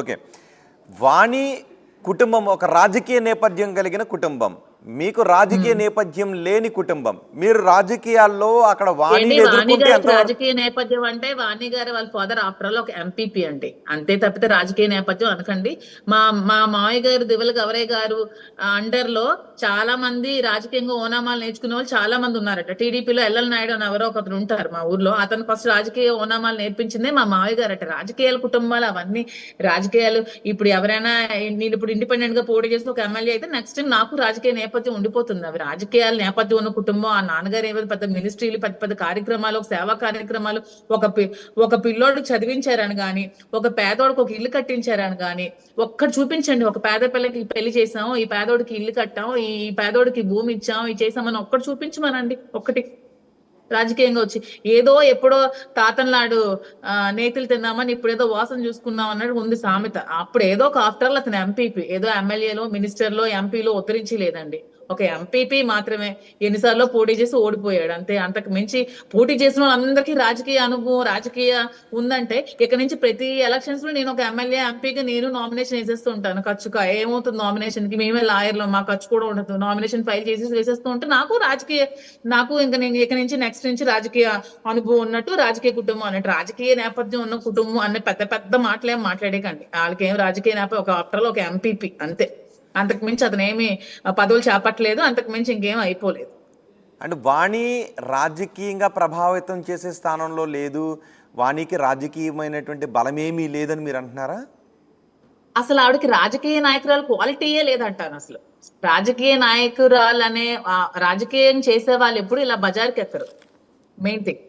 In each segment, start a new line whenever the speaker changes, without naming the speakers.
Okay. వాణి కుటుంబం ఒక రాజకీయ నేపథ్యం కలిగిన కుటుంబం, మీకు రాజకీయ నేపథ్యం లేని కుటుంబం. మీరు రాజకీయాల్లో అక్కడ వాణిని ఎదుర్కొంటే ఎంత
రాజకీయ నేపథ్యం అంటే వాణి గారు వాళ్ళ ఫాదర్ ఆఫ్టర్ ఆల్ ఒక ఎంపీపీ అండి, అంతే తప్పితే రాజకీయ నేపథ్యం అనకండి. మా మా మావయ్య గారు దివెల గవరయ్య గారు అండర్ లో చాలా మంది రాజకీయంగా ఓనామాలు నేర్చుకునే వాళ్ళు చాలా మంది ఉన్నారట. టీడీపీలో ఎల్ఎల్ నాయుడు అని ఎవరో ఒకరు ఉంటారు మా ఊర్లో, అతను ఫస్ట్ రాజకీయ ఓనామాలు నేర్పించిందే మా మావయ్య గారు అట. రాజకీయాల కుటుంబాలు అవన్నీ రాజకీయాలు. ఇప్పుడు ఎవరైనా నేను ఇప్పుడు ఇండిపెండెంట్ గా పోటీ చేసి ఒక ఎమ్మెల్యే అయితే నెక్స్ట్ టైం నాకు రాజకీయ నేపథ్యం ఉండిపోతుంది. అవి రాజకీయాల నేపథ్యం ఉన్న కుటుంబం. ఆ నాన్నగారు ఏమైనా పెద్ద మినిస్ట్రీలు, పెద్ద పెద్ద కార్యక్రమాలు, ఒక సేవా కార్యక్రమాలు, ఒక పిల్లోడికి చదివించారని గాని, ఒక పేదోడికి ఒక ఇల్లు కట్టించారని గాని ఒక్కటి చూపించండి. ఒక పేద పిల్లకి పెళ్లి చేసాం, ఈ పేదోడికి ఇల్లు కట్టాం, ఈ పేదోడికి భూమి ఇచ్చాం, ఇది చేసామని ఒక్కటి చూపించమనండి. ఒక్కటి రాజకీయంగా వచ్చి ఏదో ఎప్పుడో తాతన్లాడు నేతలు తిన్నామని ఇప్పుడు ఏదో వాసన చూసుకున్నాం అన్నట్టు ఉంది సామెత. అప్పుడు ఏదో ఒక ఆఫ్టర్ ఆల్ అతను ఎంపీపీ, ఏదో ఎమ్మెల్యేలో మినిస్టర్లో ఎంపీలో ఉత్తరించి లేదండి. ఒక ఎంపీపీ మాత్రమే ఎన్నిసార్లు పోటీ చేసి ఓడిపోయాడు అంతే. అంతకు మించి పోటీ చేసిన వాళ్ళందరికీ రాజకీయ అనుభవం, రాజకీయ ఉందంటే ఇక నుంచి ప్రతి ఎలక్షన్స్ లో నేను ఒక ఎమ్మెల్యే ఎంపీగా నేను నామినేషన్ వేసేస్తూ ఉంటాను. ఖర్చుగా ఏమవుతుంది నామినేషన్ కి, మేమే లాయర్లో, మా ఖర్చు కూడా ఉండదు. నామినేషన్ ఫైల్ చేసి వేసేస్తూ ఉంటే నాకు ఇంకా నేను ఇక నుంచి నెక్స్ట్ నుంచి రాజకీయ అనుభవం ఉన్నట్టు, రాజకీయ కుటుంబం అన్నట్టు. రాజకీయ నేపథ్యం ఉన్న కుటుంబం అనే పెద్ద పెద్ద మాటలేం మాట్లాడేకండి. వాళ్ళకి ఏం రాజకీయ నేపథ్యం, ఒక ఆఫ్టర్ ఒక ఎంపీపీ అంతే. అంతకు మించి అతను ఏమి పదవులు చేపట్టలేదు, అంతకు మించి ఇంకేం అయిపోలేదు.
అంటే వాణి రాజకీయంగా ప్రభావితం చేసే స్థానంలో లేదు, వాణికి రాజకీయమైనటువంటి బలమేమీ లేదని మీరు అంటున్నారా?
అసలు ఆవిడకి రాజకీయ నాయకురాలు క్వాలిటీయే లేదంటాను. అసలు రాజకీయ నాయకురాలు అనే రాజకీయం చేసే వాళ్ళు ఎప్పుడు ఇలా బజార్కి ఎక్కరు. మెయిన్ థింగ్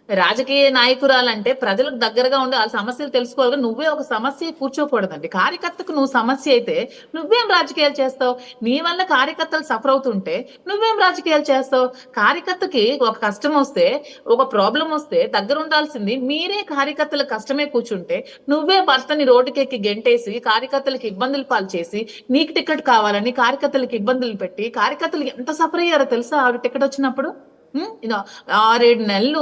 రాజకీయ నాయకురాలంటే ప్రజలకు దగ్గరగా ఉండి వాళ్ళ సమస్యలు తెలుసుకోవాలి. నువ్వే ఒక సమస్య కూర్చోకూడదండి. కార్యకర్తకు నువ్వు సమస్య అయితే నువ్వేం రాజకీయాలు చేస్తావు? నీ వల్ల కార్యకర్తలు సఫర్ అవుతుంటే నువ్వేం రాజకీయాలు చేస్తావు? కార్యకర్తకి ఒక కష్టం వస్తే, ఒక ప్రాబ్లం వస్తే దగ్గర ఉండాల్సింది మీరే. కార్యకర్తల కష్టమే కూర్చుంటే నువ్వే భర్తని రోడ్డుకెక్కి గెంటేసి కార్యకర్తలకు ఇబ్బందులు పాలు చేసి, నీకు టికెట్ కావాలని కార్యకర్తలకు ఇబ్బందులు పెట్టి, కార్యకర్తలు ఎంత సఫర్ అయ్యారో తెలుసా ఆవిడ టికెట్ వచ్చినప్పుడు? 6-7 నెలలు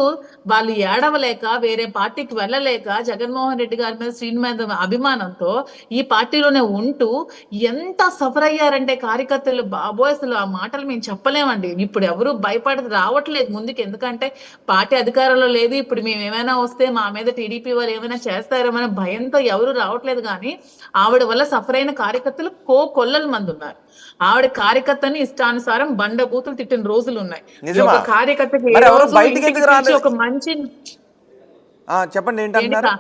వాళ్ళు ఏడవలేక, వేరే పార్టీకి వెళ్ళలేక, జగన్మోహన్ రెడ్డి గారి మీద, శ్రీని మీద అభిమానంతో ఈ పార్టీలోనే ఉంటూ ఎంత సఫర్ అయ్యారంటే కార్యకర్తలు, బాబోయ్ అసలు ఆ మాటలు మేము చెప్పలేమండి. ఇప్పుడు ఎవరు భయపడి రావట్లేదు ముందుకు, ఎందుకంటే పార్టీ అధికారంలో లేదు. ఇప్పుడు మేము ఏమైనా వస్తే మా మీద టీడీపీ వాళ్ళు ఏమైనా చేస్తారేమో భయంతో ఎవరు రావట్లేదు. కానీ ఆవిడ వల్ల సఫర్ అయిన కార్యకర్తలు కొల్లల మంది ఉన్నారు. ఆవిడ కార్యకర్తని ఇష్టానుసారం బండ బూతులు తిట్టిన రోజులు ఉన్నాయి. కార్యకర్తకి ఒక మంచి
చెప్పండి ఏంటంటారు?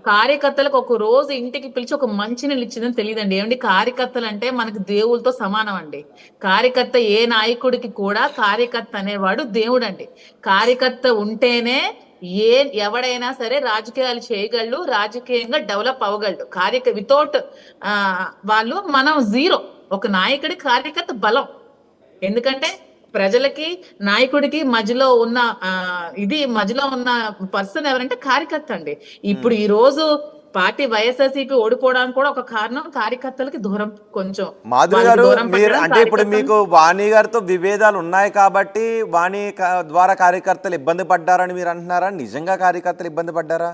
కార్యకర్తలకు ఒక రోజు ఇంటికి పిలిచి ఒక మంచినీళ్ళు ఇచ్చిందని తెలియదండి. ఏమండి, కార్యకర్తలు అంటే మనకు దేవుళ్ళతో సమానం అండి. కార్యకర్త ఏ నాయకుడికి కూడా కార్యకర్త అనేవాడు దేవుడు అండి. కార్యకర్త ఉంటేనే ఎవడైనా సరే రాజకీయాలు చేయగలడు, రాజకీయంగా డెవలప్ అవ్వగలడు. వితౌట్ వాళ్ళు మనం జీరో. ఒక నాయకుడి కార్యకర్త బలం. ఎందుకంటే ప్రజలకి నాయకుడికి మధ్యలో ఉన్న పర్సన్ ఎవరంటే కార్యకర్త అండి. ఇప్పుడు ఈ రోజు పార్టీ వైఎస్ఆర్సీపీ ఓడిపోవడానికి కూడా ఒక కారణం కార్యకర్తలకి దూరం. కొంచెం
మాధురి గారు, అంటే ఇప్పుడు మీకు వాణి గారితో విభేదాలు ఉన్నాయి కాబట్టి వాణి ద్వారా కార్యకర్తలు ఇబ్బంది పడ్డారని మీరు అంటున్నారా? నిజంగా కార్యకర్తలు ఇబ్బంది పడ్డారా?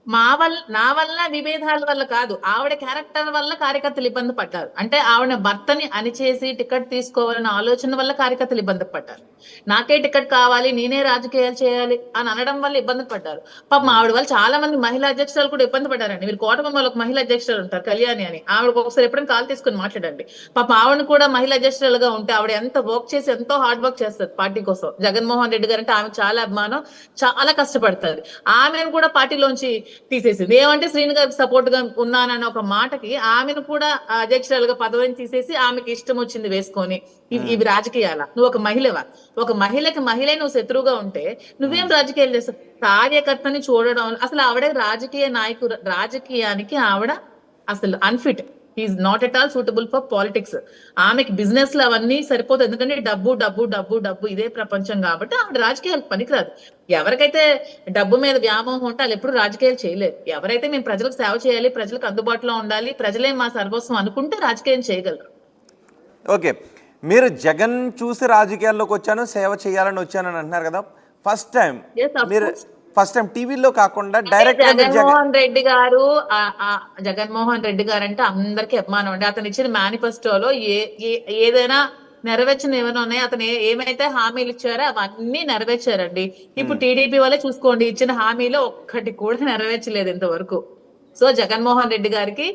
నా వల్ల విభేదాల వల్ల కాదు, ఆవిడ క్యారెక్టర్ వల్ల కార్యకర్తలు ఇబ్బంది పడ్డారు. అంటే ఆవిడ భర్తని అణిచేసి టికెట్ తీసుకోవాలన్న ఆలోచన వల్ల కార్యకర్తలు ఇబ్బంది పడ్డారు. నాకే టికెట్ కావాలి, నేనే రాజకీయాలు చేయాలి అని అనడం వల్ల ఇబ్బంది పడ్డారు. పాపం ఆవిడ వల్ల చాలా మంది మహిళా అధ్యక్షులు కూడా ఇబ్బంది పడ్డారండి. మీరు కోటబొమ్మలో ఒక మహిళా అధ్యక్షులు ఉంటారు, కళ్యాణి అని. ఆవిడకి ఒకసారి ఎప్పుడైనా కాల్ తీసుకుని మాట్లాడండి. పాపం ఆవిడని కూడా మహిళా అధ్యక్షులుగా ఉంటే ఆవిడ ఎంత వర్క్ చేసి, ఎంతో హార్డ్ వర్క్ చేస్తారు పార్టీ కోసం. జగన్మోహన్ రెడ్డి గారు అంటే ఆమెకు చాలా అభిమానం, చాలా కష్టపడుతుంది. ఆమెను కూడా పార్టీలోంచి తీసేసింది. ఏమంటే శ్రీని గారికి సపోర్ట్ గా ఉన్నానన్న ఒక మాటకి ఆమెను కూడా అధ్యక్షురాలుగా పదవిని తీసేసి ఆమెకి ఇష్టం వచ్చింది వేసుకొని. ఇవి రాజకీయాల? నువ్వు ఒక మహిళవా? ఒక మహిళకి నువ్వు శత్రువుగా ఉంటే నువ్వేం రాజకీయాలు చేస్తావు? కార్యకర్తని చూడడం అసలు ఆవిడ రాజకీయానికి ఆవిడ అసలు unfit. Is not at all suitable for politics. ఆమెకి బిజినెస్ లో అవన్నీ సరిపోతుంది. ఎందుకంటే డబ్బు డబ్బు డబ్బు డబ్బు ఇదే ప్రపంచం కాబట్టి ఆవిడ రాజకీయాలకు పనికిరాదు. ఎవరికైతే డబ్బు మీద వ్యామోహం ఉంటే వాళ్ళు ఎప్పుడు రాజకీయాలు చేయలేరు. ఎవరైతే మేము ప్రజలకు సేవ చేయాలి, ప్రజలకు అందుబాటులో ఉండాలి, ప్రజలే మా సర్వస్వం అనుకుంటే రాజకీయం చేయగలరు.
ఓకే, మీరు జగన్ చూసి రాజకీయాల్లోకి వచ్చాను, సేవ చేయాలని వచ్చానని అంటున్నారు కదా. ఫస్ట్ టైం టీవీలో కాకుండా డైరెక్ట్ గా మీరు
జగన్మోహన్ రెడ్డి గారు జగన్మోహన్ రెడ్డి గారు అంటే అందరికీ అభిమానం అండి. అతను ఇచ్చిన మేనిఫెస్టోలో ఏదైనా నెరవేర్చిన ఏమైనా ఉన్నాయి, అతను ఏమైతే హామీలు ఇచ్చారో అవన్నీ నెరవేర్చారండి. ఇప్పుడు టీడీపీ వాళ్ళే చూసుకోండి, ఇచ్చిన హామీలో ఒక్కటి కూడా నెరవేర్చలేదు ఇంతవరకు. సో జగన్మోహన్ రెడ్డి గారికి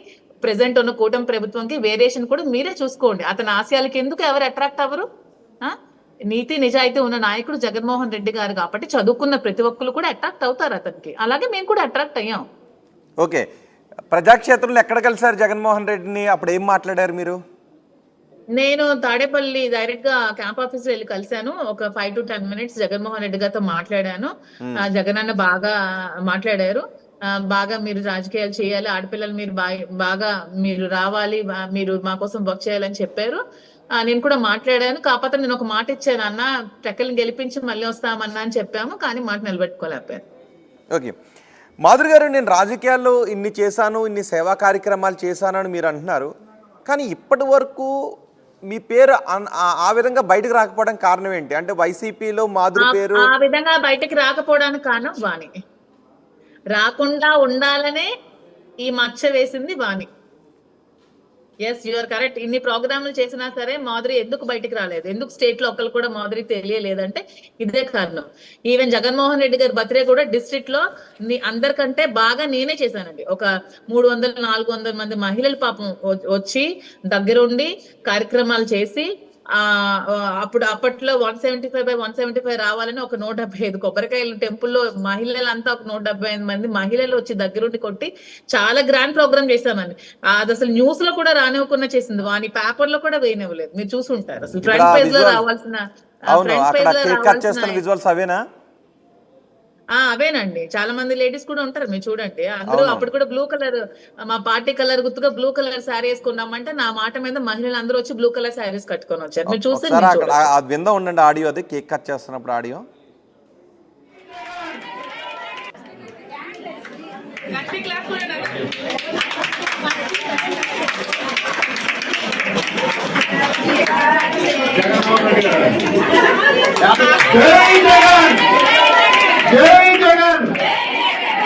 ప్రెసెంట్ ఉన్న కూటమి ప్రభుత్వంకి వేరియేషన్ కూడా మీరే చూసుకోండి. అతని ఆశయాలకి ఎందుకు ఎవరు అట్రాక్ట్ అవ్వరు? నీతి నిజాయితీ ఉన్న నాయకుడు జగన్మోహన్ రెడ్డి గారు కాబట్టి చదువుకున్న ప్రతి ఒక్కరు కూడా అట్రాక్ట్ అవుతారు అతనికి. అలాగే మేము కూడా అట్రాక్ట్ అయ్యాం.
ఓకే, ప్రజాక్షేత్రంలో ఎక్కడ కలిసారు జగన్మోహన్ రెడ్డిని? అప్పుడు ఏం మాట్లాడారు మీరు?
నేను తాడేపల్లి డైరెక్ట్ గా క్యాంప్ ఆఫీస్ వెళ్ళి కలిశాను. ఒక 5 to 10 minutes జగన్మోహన్ రెడ్డి గారితో మాట్లాడాను. జగన్ అన్న బాగా మాట్లాడారు. బాగా మీరు రాజకీయాలు చేయాలి, ఆడపిల్లలు మీరు బాగా మీరు రావాలి, మీరు మా కోసం వర్క్ చేయాలని చెప్పారు. నేను కూడా మాట్లాడాను. కాకపోతే నేను ఒక మాట ఇచ్చాను, అన్న టెక్కల్ని గెలిపించి మళ్ళీ వస్తామన్నా అని చెప్పాము, కానీ మాట నిలబెట్టుకోలేకపోయాను.
ఓకే, మాధురి గారు, నేను రాజకీయాల్లో ఇన్ని చేశాను, ఇన్ని సేవా కార్యక్రమాలు చేశాను అని మీరు అంటున్నారు. కానీ ఇప్పటి వరకు మీ పేరు ఆ విధంగా బయటకు రాకపోవడం కారణం ఏంటి? అంటే వైసీపీలో మాధురి పేరు
ఆ విధంగా బయటకు రాకపోవడానికి కారణం వాణి. రాకుండా ఉండాలనే ఈ మచ్చ వేసింది వాణి. Yes, you're correct. ఇన్ని ప్రోగ్రాములు చేసినా సరే మాధురి ఎందుకు బయటికి రాలేదు? ఎందుకు స్టేట్ లో ఒక్కరు కూడా మాధురి తెలియలేదంటే ఇదే కారణం. ఈవెన్ జగన్మోహన్ రెడ్డి గారి బర్త్డే కూడా డిస్ట్రిక్ట్ లో అందరికంటే బాగా నేనే చేశానండి. ఒక 300-400 మంది మహిళలు పాపం వచ్చి దగ్గరుండి కార్యక్రమాలు చేసి అప్పట్లో 175/175 రావాలని ఒక 175 కొబ్బరికాయలు టెంపుల్లో మహిళలంతా ఒక 175 మంది మహిళలు వచ్చి దగ్గరుండి కొట్టి చాలా గ్రాండ్ ప్రోగ్రామ్ చేశామండి. అది అసలు న్యూస్ లో కూడా రానివ్వకుండా చేసింది వాని, పేపర్ లో కూడా వేయనివ్వలేదు. మీరు చూసుంటారు. అసలు ఫ్రంట్ పేజ్ లో రావాల్సిన
విజువల్స్ అవేనా?
అవేనండి. చాలా మంది లేడీస్ కూడా ఉంటారు, మీరు చూడండి. అందరూ అప్పుడు కూడా బ్లూ కలర్, మా పార్టీ కలర్ గుర్తుగా బ్లూ కలర్ శారీ వేసుకున్నామంటే నా మాట మీద మహిళలు అందరూ వచ్చి బ్లూ కలర్ శారీస్ కట్టుకొని వచ్చారు. మీరు చూస్తే
విందా ఉండండి ఆడియో, అది కేక్ కట్ చేస్తున్నప్పుడు ఆడియో.
జై జగన్,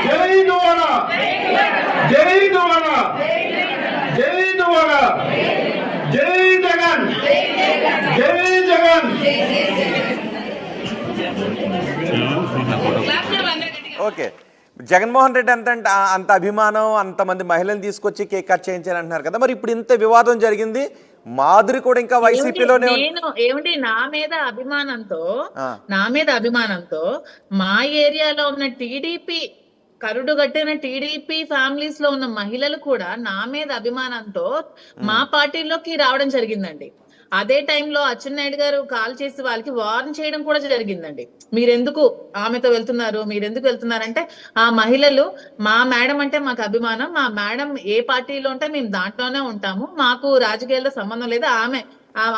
జై దువాడ, జై దువాడ, జై దువాడ, జై జగన్, జై జగన్.
ఓకే, జగన్మోహన్ రెడ్డి అంత అభిమానం, అంతమంది మహిళలను తీసుకొచ్చి కేక్ కట్ చేయించారు అంటున్నారు కదా, మరి ఇప్పుడు ఇంత వివాదం జరిగింది, మాధురి కూడా ఇంకా వైసీపీలోనే
ఏమిటి నా మీద అభిమానంతో మా ఏరియాలో ఉన్న టీడీపీ కరుడుగట్టిన టీడీపీ ఫ్యామిలీస్ లో ఉన్న మహిళలు కూడా నా మీద అభిమానంతో మా పార్టీలోకి రావడం జరిగిందండి. అదే టైంలో అచ్చెన్నాయుడు గారు కాల్ చేసి వాళ్ళకి వార్న్ చేయడం కూడా జరిగిందండి. మీరెందుకు ఆమెతో వెళ్తున్నారు, మీరెందుకు వెళ్తున్నారంటే, ఆ మహిళలు మా మేడం అంటే మాకు అభిమానం, మా మేడం ఏ పార్టీలో ఉంటే మేము దాంట్లోనే ఉంటాము, మాకు రాజకీయాల్లో సంబంధం లేదు,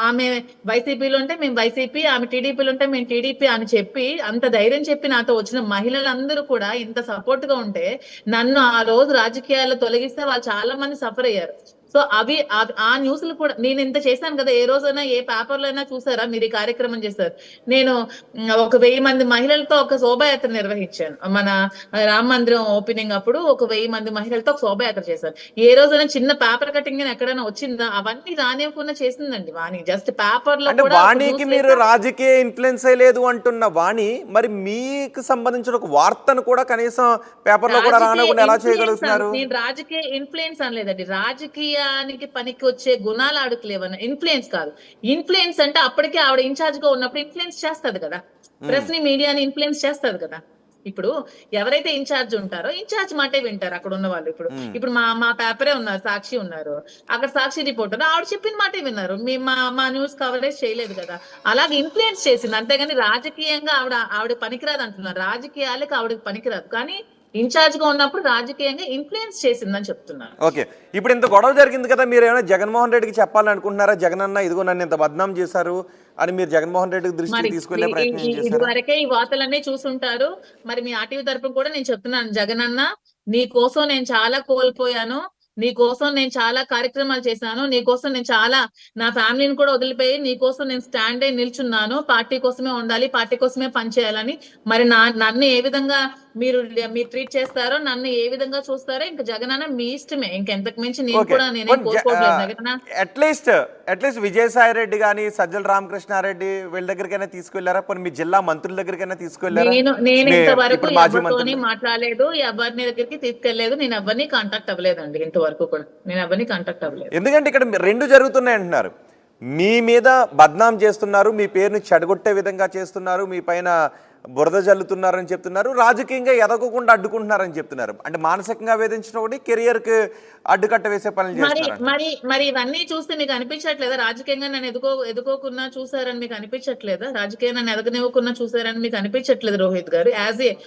ఆమె వైసీపీలో ఉంటే మేము వైసీపీ, ఆమె టీడీపీలో ఉంటే మేము టీడీపీ అని చెప్పి అంత ధైర్యం చెప్పి నాతో వచ్చిన మహిళలందరూ కూడా ఇంత సపోర్ట్ గా ఉంటే నన్ను ఆ రోజు రాజకీయాల్లో తొలగిస్తే వాళ్ళు చాలా మంది సఫర్ అయ్యారు. సో ఆ న్యూస్లు కూడా నేను ఇంత చేశాను కదా, ఏ రోజైనా ఏ పేపర్లో అయినా చూసారా మీరు ఈ కార్యక్రమం చేశారు? నేను ఒక 1000 మంది మహిళలతో ఒక శోభాయాత్ర నిర్వహించాను. మన రామ మందిరం ఓపెనింగ్ అప్పుడు ఒక 1000 మంది మహిళలతో ఒక శోభాయాత్ర చేశాను. ఏ రోజైనా చిన్న పేపర్ కటింగ్ ఎక్కడైనా వచ్చిందా? అవన్నీ రానివ్వకుండా చేసిందండి వాణి. జస్ట్ పేపర్ లో
వాణికి మీరు రాజకీయ ఇన్ఫ్లుయెన్స్ లేదు అంటున్న వాణి, మరి మీకు సంబంధించిన ఒక వార్తను కూడా కనీసం పేపర్ లో కూడా రానివ్వకుండా ఎలా చేయగలుగుతున్నారు?
నేను రాజకీయ ఇన్ఫ్లుయెన్స్ అనలేదండి. రాజకీయానికి పనికి వచ్చే గుణాలు ఆవిడకి లేవన్న. ఇన్ఫ్లుయెన్స్ కాదు. ఇన్ఫ్లుయెన్స్ అంటే అప్పటికే ఆవిడ ఇన్ఛార్జ్ గా ఉన్నప్పుడు ఇన్ఫ్లుయెన్స్ చేస్తది కదా, ప్రెస్ ని మీడియాని ఇన్ఫ్లుయెన్స్ చేస్తది కదా. ఇప్పుడు ఎవరైతే ఇన్ఛార్జ్ ఉంటారో ఇన్ఛార్జ్ మాటే వింటారు అక్కడ ఉన్న వాళ్ళు. ఇప్పుడు మా పేపరే ఉన్నారు, సాక్షి ఉన్నారు, అక్కడ సాక్షి రిపోర్టర్, ఆవిడ చెప్పిన మాటే విన్నారు. మా న్యూస్ కవరేజ్ చేయలేదు కదా. అలాగే ఇన్ఫ్లుయెన్స్ చేసింది, అంతేగాని రాజకీయంగా ఆవిడ పనికిరాదు అంటున్నారు. రాజకీయాలకు ఆవిడకి పనికిరాదు, కానీ ఇన్ఛార్జ్ గా ఉన్నప్పుడు రాజకీయంగా ఇన్ఫ్లుయెన్స్ చేసిందని చెప్తున్నారు.
ఓకే, ఇప్పుడు ఇంత గొడవ జరిగింది కదా, మీరు ఏమైనా జగన్మోహన్ రెడ్డికి చెప్పాలని అనుకుంటున్నారా? జగన్ అన్న ఇదిగో నన్ను ఇంత బద్నాం చేశారు అని మీరు జగన్మోహన్ రెడ్డి దృష్టికి తీసుకెళ్లే ప్రయత్నం చేశారా?
ఇదివరకే ఈ వార్తలన్నీ చూసుంటారు. మరి మీ ఆర్టీవీ తరపున కూడా నేను చెప్తున్నాను, జగన్ అన్న నీ కోసం నేను చాలా కోల్పోయాను, నీ కోసం నేను చాలా కార్యక్రమాలు చేశాను, నీ కోసం నేను చాలా నా ఫ్యామిలీని కూడా వదిలిపోయి నీ కోసం నేను స్టాండ్ అయి నిల్చున్నాను, పార్టీ కోసమే ఉండాలి, పార్టీ కోసమే పనిచేయాలని. మరి నన్ను ఏ విధంగా మీరు ట్రీట్ చేస్తారో, నన్ను ఏ విధంగా చూస్తారో ఇంకా జగనన్న మీ ఇష్టమే. ఇంకెంతకు మించి నేను కూడా నేనేం కోరుకోవట్లేదు జగనన్న.
అట్లీస్ట్ విజయసాయి రెడ్డి కానీ సజ్జల రామకృష్ణారెడ్డి వీళ్ళ దగ్గరికైనా తీసుకెళ్లారా? పోనీ మీ జిల్లా మంత్రుల దగ్గరికైనా తీసుకెళ్లారా?
నేను ఇంతవరకు
ఇప్పుడు మాజీ
ఎవరితోని
మంత్రులు
మాట్లాడలేదు, ఎవరిని దగ్గరికి తీసుకెళ్లేదు, నేను ఎవరిని కాంటాక్ట్ అవ్వలేదండి ఇంతవరకు కూడా. నేను ఎవరిని కాంటాక్ట్ అవ్వలేదు.
ఎందుకంటే ఇక్కడ రెండు జరుగుతున్నాయి అంటున్నారు. మీ మీద బద్నాం చేస్తున్నారు, మీ పేరుని చెడగొట్టే విధంగా చేస్తున్నారు, మీ పైన బురద జల్లుతున్నారని చెప్తున్నారు, రాజకీయంగా ఎదగకుండా అడ్డుకుంటున్నారని చెప్తున్నారు. అంటే మానసికంగా వేధించడం ఒకటి, కెరియర్కి అడ్డుకట్ట వేసే పనులు చేస్తున్నారు.
మరి ఇవన్నీ చూస్తే మీకు అనిపించట్లేదా? రాజకీయంగా నన్ను ఎదుకోకున్నా చూసారని మీకు అనిపించట్లేదా? రాజకీయంగా నన్ను ఎదగనివ్వకున్నా చూసారని మీకు అనిపించట్లేదు రోహిత్ గారు? As a